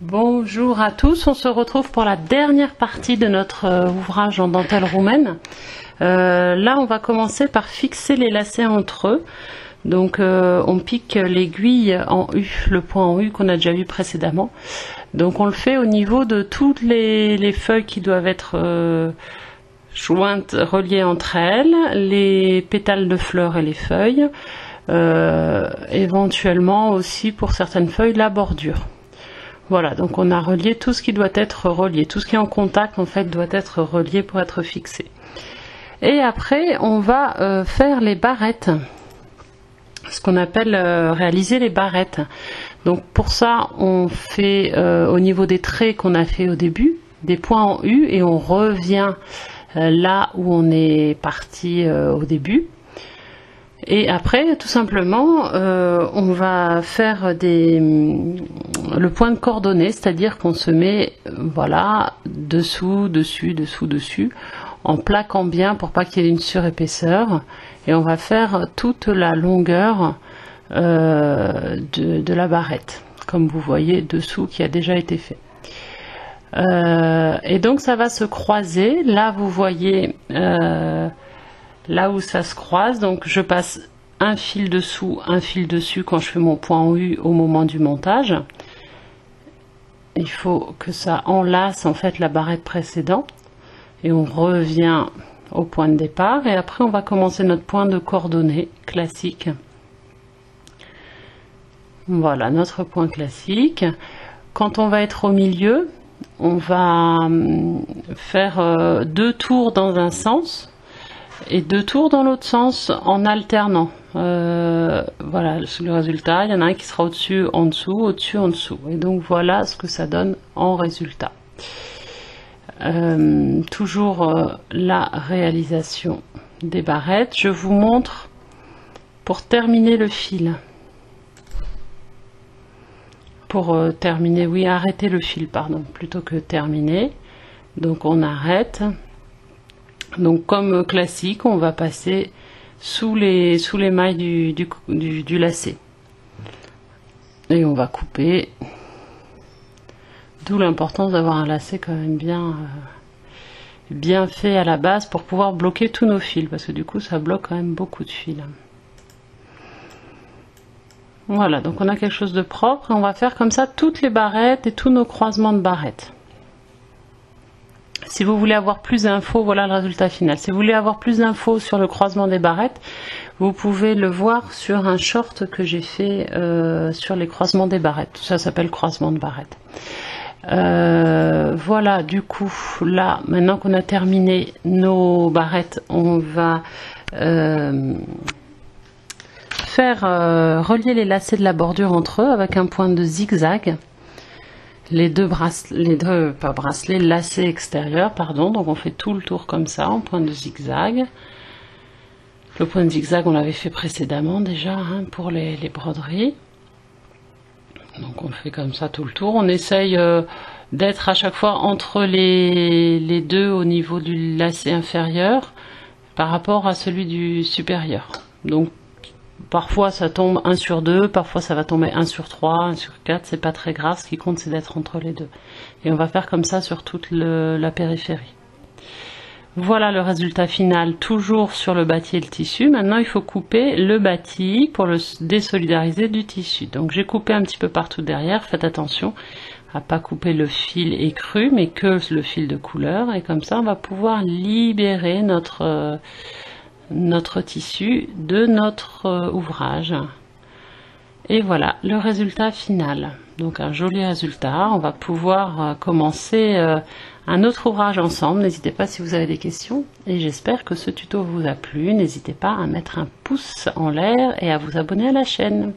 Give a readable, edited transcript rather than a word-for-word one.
Bonjour à tous, on se retrouve pour la dernière partie de notre ouvrage en dentelle roumaine. Là on va commencer par fixer les lacets entre eux. Donc on pique l'aiguille en U, le point en U qu'on a déjà vu précédemment. Donc on le fait au niveau de toutes les feuilles qui doivent être jointes, reliées entre elles, les pétales de fleurs et les feuilles, éventuellement aussi pour certaines feuilles la bordure. Voilà, donc on a relié tout ce qui doit être relié, tout ce qui est en contact en fait doit être relié pour être fixé. Et après on va faire les barrettes, ce qu'on appelle réaliser les barrettes. Donc pour ça on fait au niveau des traits qu'on a fait au début, des points en U et on revient là où on est parti au début. Et après, tout simplement, on va faire le point de coordonnée, c'est-à-dire qu'on se met, voilà, dessous, dessus, dessous, dessus, en plaquant bien pour pas qu'il y ait une surépaisseur. Et on va faire toute la longueur de la barrette, comme vous voyez dessous, qui a déjà été fait. Et donc ça va se croiser. Là, vous voyez... là où ça se croise, donc je passe un fil dessous, un fil dessus quand je fais mon point en U au moment du montage. Il faut que ça enlace en fait la barrette précédente et on revient au point de départ et après on va commencer notre point de coordonnée classique. Voilà notre point classique. Quand on va être au milieu, on va faire 2 tours dans un sens et 2 tours dans l'autre sens en alternant. Voilà le résultat, il y en a un qui sera au-dessus, en dessous, au-dessus, en dessous. Et donc voilà ce que ça donne en résultat. Toujours la réalisation des barrettes. Je vous montre pour terminer le fil. Pour terminer, oui, arrêter le fil, pardon, plutôt que terminer. Donc on arrête. Donc comme classique, on va passer sous les mailles du lacet. Et on va couper. D'où l'importance d'avoir un lacet quand même bien fait à la base pour pouvoir bloquer tous nos fils. Parce que du coup, ça bloque quand même beaucoup de fils. Voilà, donc on a quelque chose de propre. Et on va faire comme ça toutes les barrettes et tous nos croisements de barrettes. Si vous voulez avoir plus d'infos, voilà le résultat final. Si vous voulez avoir plus d'infos sur le croisement des barrettes, vous pouvez le voir sur un short que j'ai fait sur les croisements des barrettes. Ça s'appelle croisement de barrettes. Voilà, du coup, là, maintenant qu'on a terminé nos barrettes, on va faire relier les lacets de la bordure entre eux avec un point de zigzag. Les deux lacets extérieurs, pardon, donc on fait tout le tour comme ça, en point de zigzag. Le point de zigzag, on l'avait fait précédemment déjà, hein, pour les broderies. Donc on fait comme ça tout le tour. On essaye d'être à chaque fois entre les deux au niveau du lacet inférieur par rapport à celui du supérieur. Donc parfois ça tombe 1 sur 2, parfois ça va tomber 1 sur 3, 1 sur 4, c'est pas très grave, ce qui compte c'est d'être entre les deux. Et on va faire comme ça sur toute la périphérie. Voilà le résultat final, toujours sur le bâti et le tissu. Maintenant il faut couper le bâti pour le désolidariser du tissu. Donc j'ai coupé un petit peu partout derrière, faites attention à pas couper le fil écru, mais que le fil de couleur. Et comme ça on va pouvoir libérer notre tissu de notre ouvrage. Et voilà le résultat final. Donc un joli résultat. On va pouvoir commencer un autre ouvrage ensemble. N'hésitez pas si vous avez des questions. Et j'espère que ce tuto vous a plu. N'hésitez pas à mettre un pouce en l'air et à vous abonner à la chaîne.